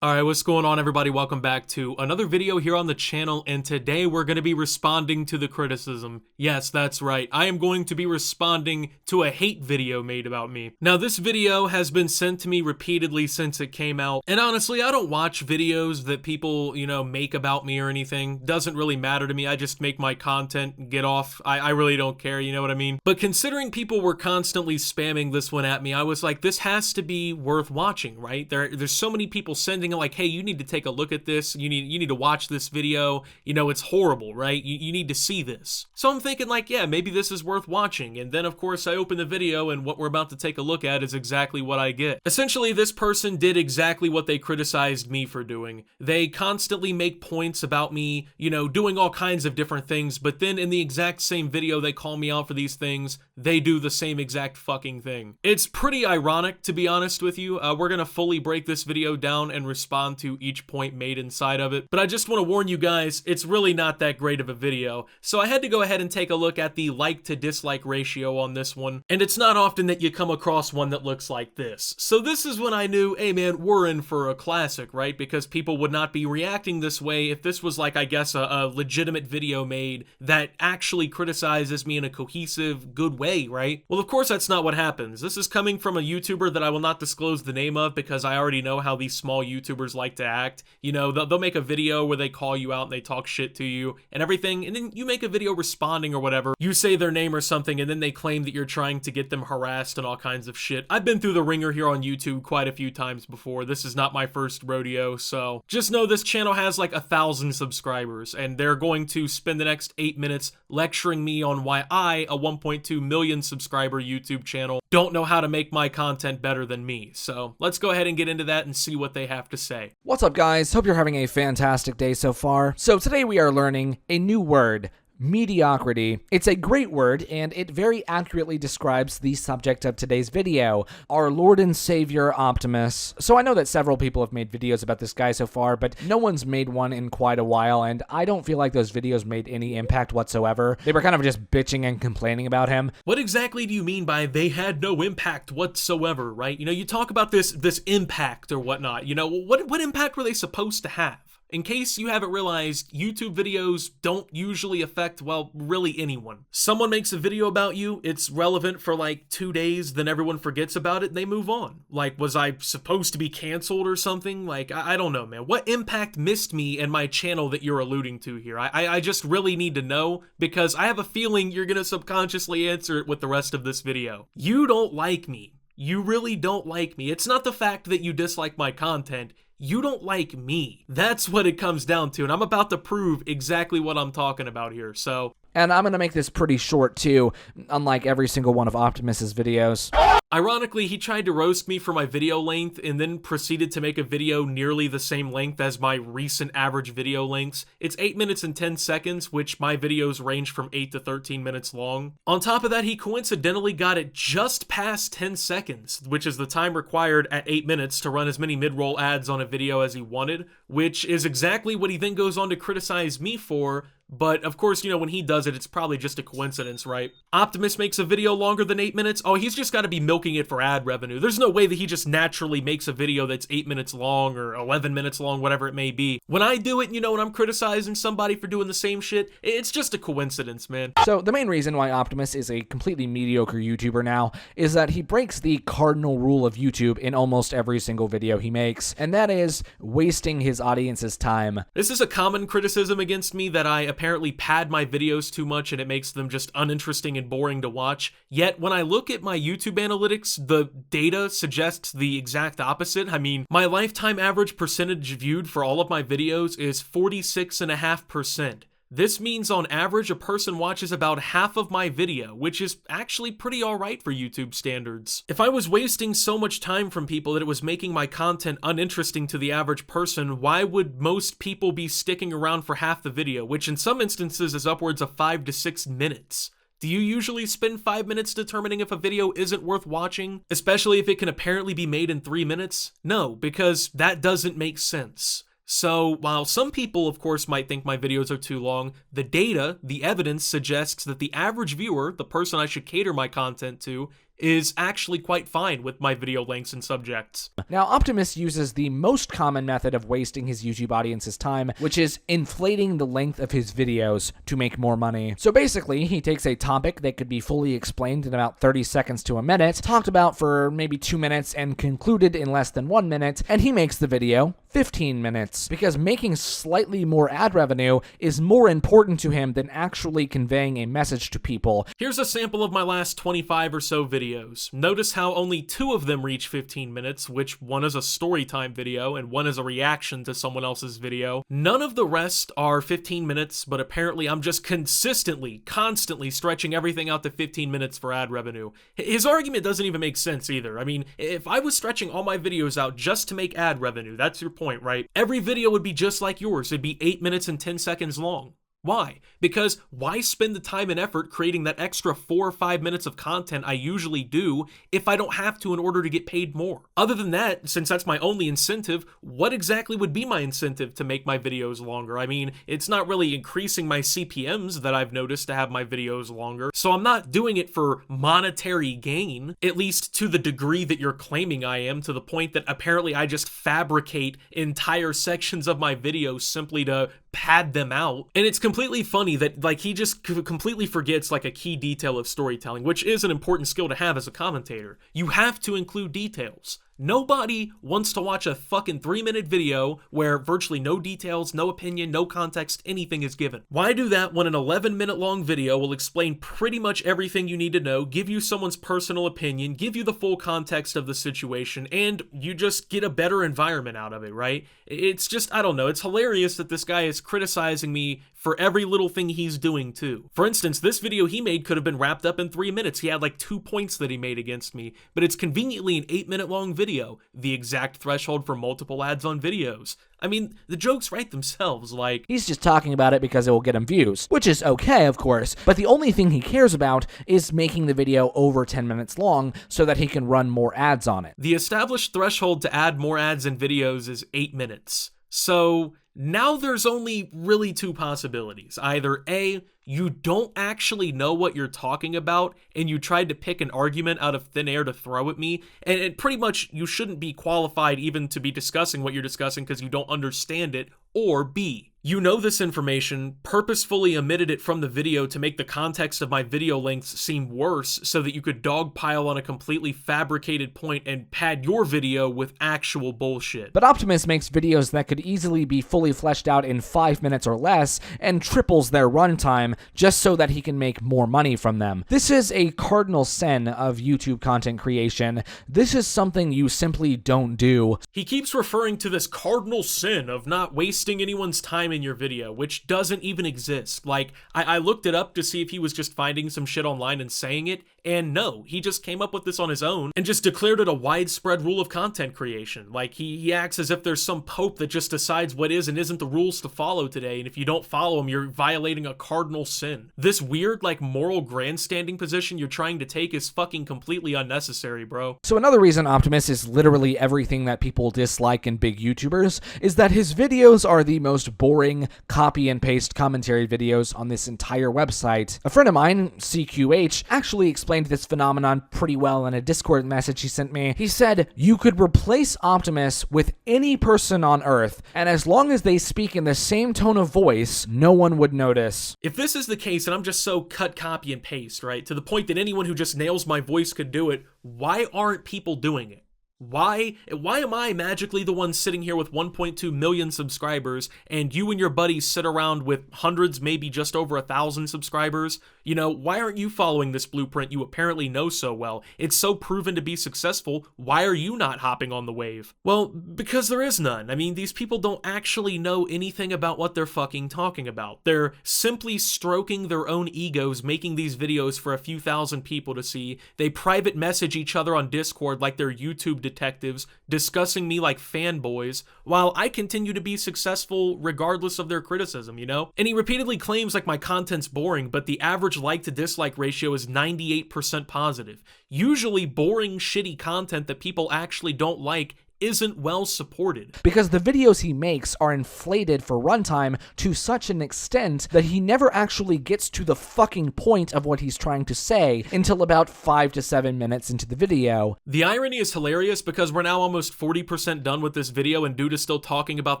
Alright, what's going on everybody? Welcome back to another video here on the channel, and today we're going to be responding to the criticism. Yes, that's right. I am going to be responding to a hate video made about me. Now, this video has been sent to me repeatedly since it came out, and honestly, I don't watch videos that people, make about me or anything. Doesn't really matter to me. I just make my content and get off. I really don't care, you know what I mean? But considering people were constantly spamming this one at me, I was like, this has to be worth watching, right? There's so many people sending like, hey, you need to take a look at this. You need to watch this video. It's horrible, right? You need to see this. So I'm thinking like, yeah, maybe this is worth watching. And then of course I open the video and what we're about to take a look at is exactly what I get. Essentially, this person did exactly what they criticized me for doing. They constantly make points about me, doing all kinds of different things, but then in the exact same video they call me out for these things, they do the same exact fucking thing. It's pretty ironic, to be honest with you. We're gonna fully break this video down and respond to each point made inside of it, but I just want to warn you guys, it's really not that great of a video. So I had to go ahead and take a look at the like to dislike ratio on this one, and it's not often that you come across one that looks like this. So this is when I knew, hey man, we're in for a classic, right? Because people would not be reacting this way if this was like, I guess, a legitimate video made that actually criticizes me in a cohesive, good way, right? Well, of course that's not what happens. This is coming from a YouTuber that I will not disclose the name of because I already know how these small YouTubers like to act. They'll make a video where they call you out and they talk shit to you and everything, and then you make a video responding or whatever. You say their name or something, and then they claim that you're trying to get them harassed and all kinds of shit. I've been through the ringer here on YouTube quite a few times before. This is not my first rodeo, so just know this channel has like 1,000 subscribers, and they're going to spend the next 8 minutes lecturing me on why I, a 1.2 million subscriber YouTube channel, don't know how to make my content better than me. So let's go ahead and get into that and see what they have to say. What's up, guys? Hope you're having a fantastic day so far. So today we are learning a new word, mediocrity. It's a great word, and it very accurately describes the subject of today's video, our Lord and Savior Optimus. So I know that several people have made videos about this guy so far, but no one's made one in quite a while, and I don't feel like those videos made any impact whatsoever. They were kind of just bitching and complaining about him. What exactly do you mean by they had no impact whatsoever, right? You talk about this impact or whatnot. What impact were they supposed to have? In case you haven't realized, YouTube videos don't usually affect, well, really anyone. Someone makes a video about you, it's relevant for like 2 days, then everyone forgets about it and they move on. Like, was I supposed to be canceled or something? Like, I don't know, man. What impact missed me and my channel that you're alluding to here? I just really need to know, because I have a feeling you're gonna subconsciously answer it with the rest of this video. You don't like me. You really don't like me. It's not the fact that you dislike my content. You don't like me. That's what it comes down to, and I'm about to prove exactly what I'm talking about here, so. And I'm gonna make this pretty short too, unlike every single one of Optimus's videos. Ironically, he tried to roast me for my video length and then proceeded to make a video nearly the same length as my recent average video lengths. It's 8 minutes and 10 seconds, which my videos range from 8 to 13 minutes long. On top of that, he coincidentally got it just past 10 seconds, which is the time required at 8 minutes to run as many mid-roll ads on a video as he wanted, which is exactly what he then goes on to criticize me for. But of course, when he does it, it's probably just a coincidence, right? Optimus makes a video longer than 8 minutes. Oh, he's just got to be milking it for ad revenue. There's no way that he just naturally makes a video that's 8 minutes long or 11 minutes long, whatever it may be. When I do it, when I'm criticizing somebody for doing the same shit, it's just a coincidence, man. So the main reason why Optimus is a completely mediocre YouTuber now is that he breaks the cardinal rule of YouTube in almost every single video he makes, and that is wasting his audience's time. This is a common criticism against me, that I apparently pad my videos too much and it makes them just uninteresting and boring to watch. Yet when I look at my YouTube analytics, the data suggests the exact opposite. I mean, my lifetime average percentage viewed for all of my videos is 46.5%. This means on average a person watches about half of my video, which is actually pretty alright for YouTube standards. If I was wasting so much time from people that it was making my content uninteresting to the average person, why would most people be sticking around for half the video, which in some instances is upwards of 5 to 6 minutes? Do you usually spend 5 minutes determining if a video isn't worth watching, especially if it can apparently be made in 3 minutes? No, because that doesn't make sense. So while some people, of course, might think my videos are too long, the data, the evidence suggests that the average viewer, the person I should cater my content to, is actually quite fine with my video lengths and subjects. Now, Optimus uses the most common method of wasting his YouTube audience's time, which is inflating the length of his videos to make more money. So basically, he takes a topic that could be fully explained in about 30 seconds to a minute, talked about for maybe 2 minutes, and concluded in less than 1 minute, and he makes the video 15 minutes, because making slightly more ad revenue is more important to him than actually conveying a message to people. Here's a sample of my last 25 or so videos. Notice how only 2 of them reach 15 minutes, which one is a story time video and one is a reaction to someone else's video. None of the rest are 15 minutes, but apparently I'm just constantly stretching everything out to 15 minutes for ad revenue. His argument doesn't even make sense either. I mean, if I was stretching all my videos out just to make ad revenue, that's your point, right? Every video would be just like yours. It'd be 8 minutes and 10 seconds long. Why? Because why spend the time and effort creating that extra 4 or 5 minutes of content I usually do if I don't have to in order to get paid more? Other than that, since that's my only incentive, what exactly would be my incentive to make my videos longer? I mean, it's not really increasing my CPMs that I've noticed to have my videos longer, so I'm not doing it for monetary gain, at least to the degree that you're claiming I am, to the point that apparently I just fabricate entire sections of my videos simply to pad them out. And it's completely funny that like he just completely forgets like a key detail of storytelling, which is an important skill to have as a commentator. You have to include details. Nobody wants to watch a fucking 3-minute video where virtually no details, no opinion, no context, anything is given. Why do that when an 11-minute long video will explain pretty much everything you need to know, give you someone's personal opinion, give you the full context of the situation, and you just get a better environment out of it, right? It's just, I don't know, it's hilarious that this guy is criticizing me for every little thing he's doing too. For instance, this video he made could have been wrapped up in 3 minutes. He had like 2 points that he made against me, but it's conveniently an 8-minute long video, the exact threshold for multiple ads on videos. I mean, the jokes write themselves, like... He's just talking about it because it will get him views, which is okay, of course, but the only thing he cares about is making the video over 10 minutes long so that he can run more ads on it. The established threshold to add more ads in videos is 8 minutes. So now there's only really 2 possibilities. Either A, you don't actually know what you're talking about and you tried to pick an argument out of thin air to throw at me, and pretty much you shouldn't be qualified even to be discussing what you're discussing because you don't understand it. Or B, you know this information, purposefully omitted it from the video to make the context of my video lengths seem worse so that you could dogpile on a completely fabricated point and pad your video with actual bullshit. But Optimus makes videos that could easily be fully fleshed out in 5 minutes or less and triples their runtime just so that he can make more money from them. This is a cardinal sin of YouTube content creation. This is something you simply don't do. He keeps referring to this cardinal sin of not wasting anyone's time in your video, which doesn't even exist. Like, I looked it up to see if he was just finding some shit online and saying it, and no, he just came up with this on his own and just declared it a widespread rule of content creation. Like, he acts as if there's some pope that just decides what is and isn't the rules to follow today, and if you don't follow them, you're violating a cardinal sin. This weird, like, moral grandstanding position you're trying to take is fucking completely unnecessary, bro. So another reason Optimus is literally everything that people dislike in big YouTubers is that his videos are the most boring copy and paste commentary videos on this entire website. A friend of mine, CQH, actually explained this phenomenon pretty well in a Discord message he sent me. He said, you could replace Optimus with any person on Earth, and as long as they speak in the same tone of voice, no one would notice. If this is the case, and I'm just so cut, copy, and paste, right, to the point that anyone who just nails my voice could do it, why aren't people doing it? Why am I magically the one sitting here with 1.2 million subscribers and you and your buddies sit around with hundreds, maybe just over 1,000 subscribers? You know, why aren't you following this blueprint you apparently know so well? It's so proven to be successful. Why are you not hopping on the wave? Well, because there is none. I mean, these people don't actually know anything about what they're fucking talking about. They're simply stroking their own egos, making these videos for a few thousand people to see. They private message each other on Discord like they're YouTube detectives, discussing me like fanboys, while I continue to be successful regardless of their criticism, you know? And he repeatedly claims like my content's boring, but the average like to dislike ratio is 98% positive. Usually boring, shitty content that people actually don't like isn't well supported. Because the videos he makes are inflated for runtime to such an extent that he never actually gets to the fucking point of what he's trying to say until about 5 to 7 minutes into the video. The irony is hilarious because we're now almost 40% done with this video and dude is still talking about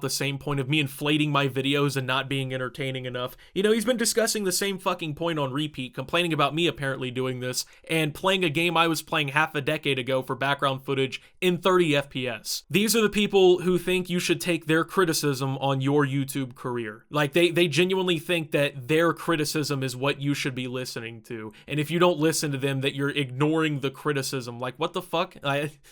the same point of me inflating my videos and not being entertaining enough. You know, he's been discussing the same fucking point on repeat, complaining about me apparently doing this, and playing a game I was playing half a decade ago for background footage in 30 FPS. These are the people who think you should take their criticism on your YouTube career. Like, they genuinely think that their criticism is what you should be listening to, and if you don't listen to them, that you're ignoring the criticism. Like, what the fuck?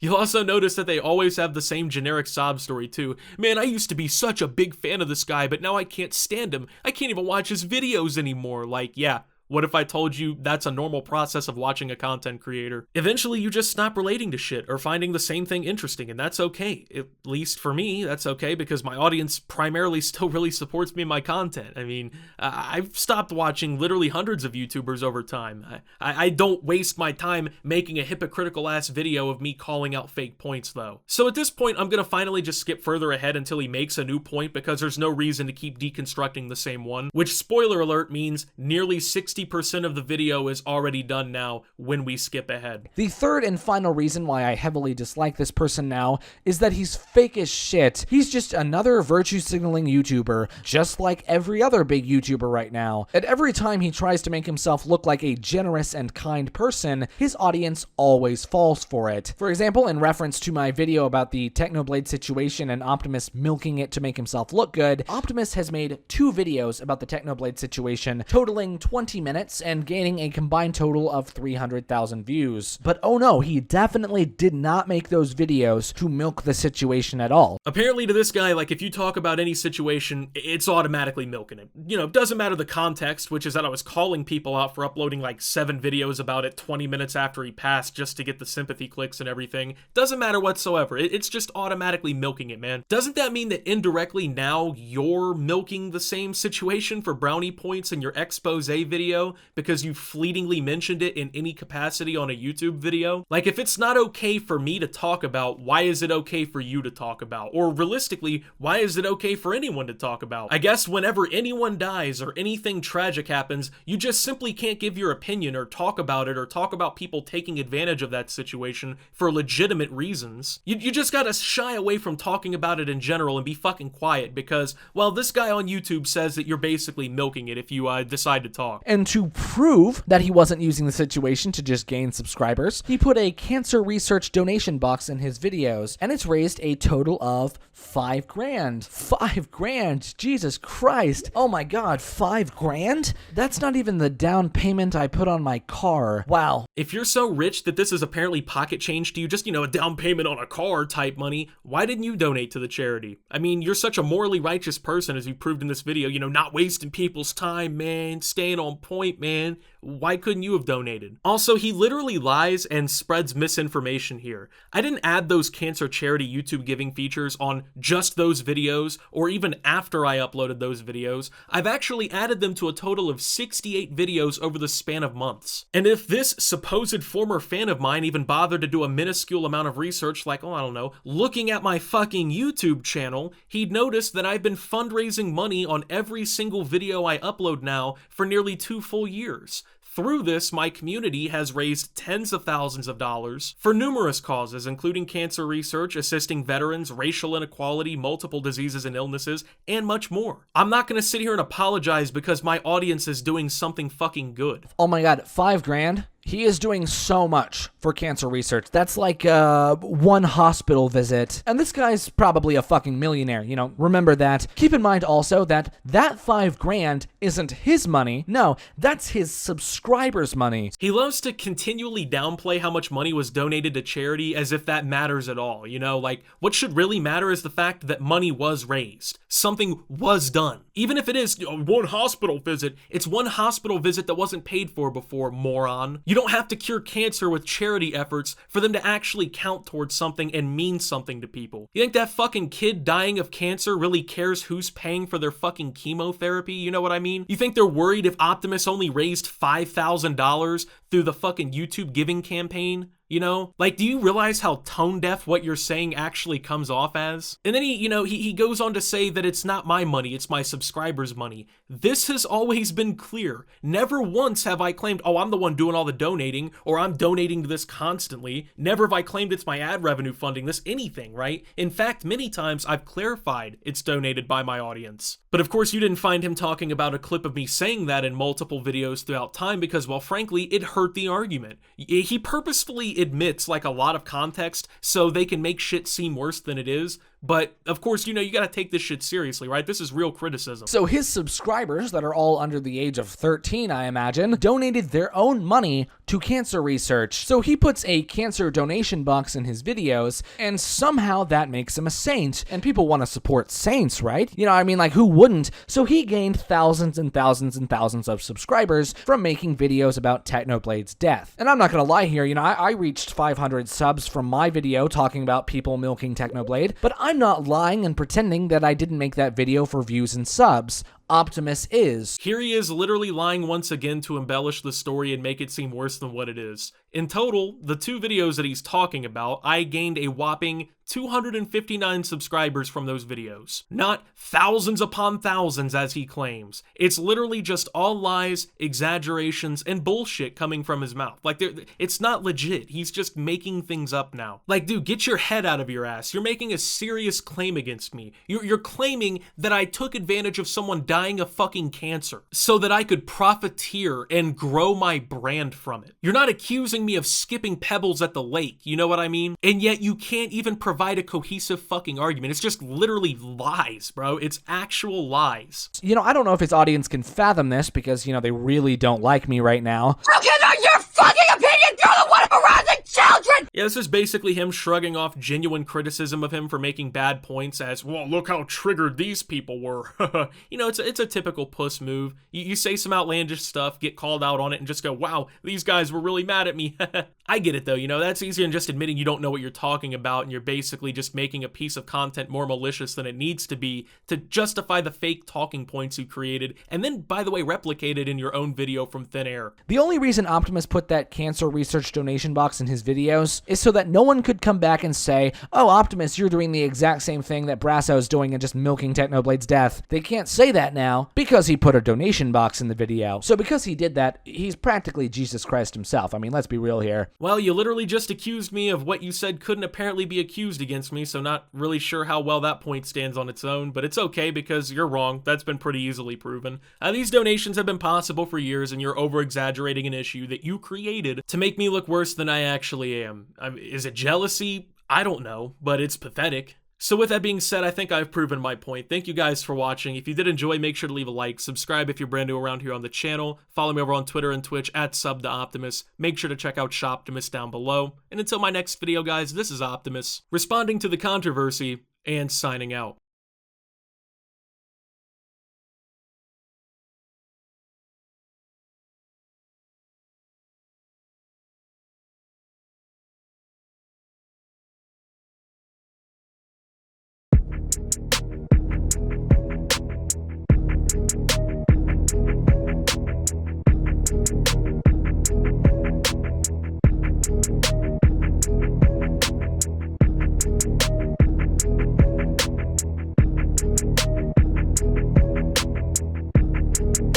You'll also notice that they always have the same generic sob story too. Man, I used to be such a big fan of this guy, but now I can't stand him. I can't even watch his videos anymore. Like, yeah. What if I told you that's a normal process of watching a content creator? Eventually, you just stop relating to shit or finding the same thing interesting, and that's okay. At least for me, that's okay because my audience primarily still really supports me and my content. I mean, I've stopped watching literally hundreds of YouTubers over time. I don't waste my time making a hypocritical-ass video of me calling out fake points, though. So at this point, I'm gonna finally just skip further ahead until he makes a new point because there's no reason to keep deconstructing the same one, which, spoiler alert, means nearly 60% of the video is already done now when we skip ahead. The third and final reason why I heavily dislike this person now is that he's fake as shit. He's just another virtue signaling YouTuber, just like every other big YouTuber right now. And every time he tries to make himself look like a generous and kind person, his audience always falls for it. For example, in reference to my video about the technoblade situation and Optimus milking it to make himself look good, Optimus has made 2 videos about the technoblade situation, totaling 20 minutes and gaining a combined total of 300,000 views. But oh no, he definitely did not make those videos to milk the situation at all. Apparently to this guy, like, if you talk about any situation, it's automatically milking it. You know, it doesn't matter the context, which is that I was calling people out for uploading like 7 videos about it 20 minutes after he passed just to get the sympathy clicks and everything. Doesn't matter whatsoever. It's just automatically milking it, man. Doesn't that mean that indirectly now you're milking the same situation for brownie points in your expose video because you fleetingly mentioned it in any capacity on a YouTube video? Like, if it's not okay for me to talk about, why is it okay for you to talk about? Or realistically, why is it okay for anyone to talk about? I guess whenever anyone dies or anything tragic happens, you just simply can't give your opinion or talk about it or talk about people taking advantage of that situation for legitimate reasons. You just gotta shy away from talking about it in general and be fucking quiet because, well, this guy on YouTube says that you're basically milking it if you decide to talk. And to prove that he wasn't using the situation to just gain subscribers, he put a cancer research donation box in his videos, and it's raised a total of $5 grand. $5 grand? Jesus Christ. Oh my god, $5 grand? That's not even the down payment I put on my car. Wow. If you're so rich that this is apparently pocket change to you, just, you know, a down payment on a car type money, why didn't you donate to the charity? I mean, you're such a morally righteous person, as you proved in this video, you know, not wasting people's time, man, staying on point, man. Why couldn't you have donated? Also, he literally lies and spreads misinformation here. I didn't add those cancer charity YouTube giving features on just those videos, or even after I uploaded those videos. I've actually added them to a total of 68 videos over the span of months. And if this supposed former fan of mine even bothered to do a minuscule amount of research, like, oh, I don't know, looking at my fucking YouTube channel, he'd notice that I've been fundraising money on every single video I upload now for nearly 2 full years. Through this, my community has raised tens of thousands of dollars for numerous causes, including cancer research, assisting veterans, racial inequality, multiple diseases and illnesses, and much more. I'm not gonna sit here and apologize because my audience is doing something fucking good. Oh my god, $5 grand? He is doing so much for cancer research. That's like one hospital visit. And this guy's probably a fucking millionaire, you know, remember that. Keep in mind also that $5 grand isn't his money. No, that's his subscribers' money. He loves to continually downplay how much money was donated to charity as if that matters at all, you know? Like, what should really matter is the fact that money was raised. Something was done. Even if it is one hospital visit, it's one hospital visit that wasn't paid for before, moron. You don't have to cure cancer with charity efforts for them to actually count towards something and mean something to people. You think that fucking kid dying of cancer really cares who's paying for their fucking chemotherapy? You know what I mean? You think they're worried if Optimus only raised $5,000 through the fucking YouTube giving campaign? You know, like, do you realize how tone deaf what you're saying actually comes off as? And then he goes on to say that it's not my money, it's my subscribers' money. This has always been clear. Never once have I claimed, oh, I'm the one doing all the donating, or I'm donating to this constantly. Never have I claimed it's my ad revenue funding this, anything, right? In fact, many times I've clarified it's donated by my audience. But of course, you didn't find him talking about a clip of me saying that in multiple videos throughout time because, well, frankly, it hurt the argument. He purposefully admits like a lot of context so they can make shit seem worse than it is. But of course, you gotta take this shit seriously, right? This is real criticism. So his subscribers, that are all under the age of 13, I imagine, donated their own money to cancer research. So he puts a cancer donation box in his videos, and somehow that makes him a saint. And people want to support saints, right? I mean, like, who wouldn't? So he gained thousands and thousands and thousands of subscribers from making videos about Technoblade's death. And I'm not gonna lie here, I reached 500 subs from my video talking about people milking Technoblade, but I'm not lying and pretending that I didn't make that video for views and subs. Optimus is. Here he is literally lying once again to embellish the story and make it seem worse than what it is. In total, the 2 videos that he's talking about, I gained a whopping 259 subscribers from those videos. Not thousands upon thousands as he claims. It's literally just all lies, exaggerations, and bullshit coming from his mouth. Like, it's not legit. He's just making things up now. Like, dude, get your head out of your ass. You're making a serious claim against me. You're claiming that I took advantage of someone dying of fucking cancer so that I could profiteer and grow my brand from it. You're not accusing me of skipping pebbles at the lake, you know what I mean? And yet you can't even provide a cohesive fucking argument. It's just literally lies, bro. It's actual lies. I don't know if his audience can fathom this because, they really don't like me right now. You cannot your fucking opinion through the one of arousing children! Yeah, this is basically him shrugging off genuine criticism of him for making bad points as, well, look how triggered these people were. It's a typical puss move. You say some outlandish stuff, get called out on it, and just go, wow, these guys were really mad at me. I get it, though. That's easier than just admitting you don't know what you're talking about, and you're basically just making a piece of content more malicious than it needs to be to justify the fake talking points you created, and then, by the way, replicated in your own video from thin air. The only reason Optimus put that cancer research donation box in his videos is so that no one could come back and say, oh, Optimus, you're doing the exact same thing that Brasso's doing and just milking Technoblade's death. They can't say that now because he put a donation box in the video. So because he did that, he's practically Jesus Christ himself. I mean, let's be real here. Well, you literally just accused me of what you said couldn't apparently be accused against me, so not really sure how well that point stands on its own, but it's okay because you're wrong. That's been pretty easily proven. These donations have been possible for years, and you're over-exaggerating an issue that you created to make me look worse than I actually am. Is it jealousy? I don't know, but it's pathetic. So with that being said, I think I've proven my point. Thank you guys for watching. If you did enjoy, make sure to leave a like, subscribe if you're brand new around here on the channel, follow me over on Twitter and Twitch at @subtooptimus. Make sure to check out Shoptimus down below. And until my next video, guys, this is Optimus, responding to the controversy and signing out.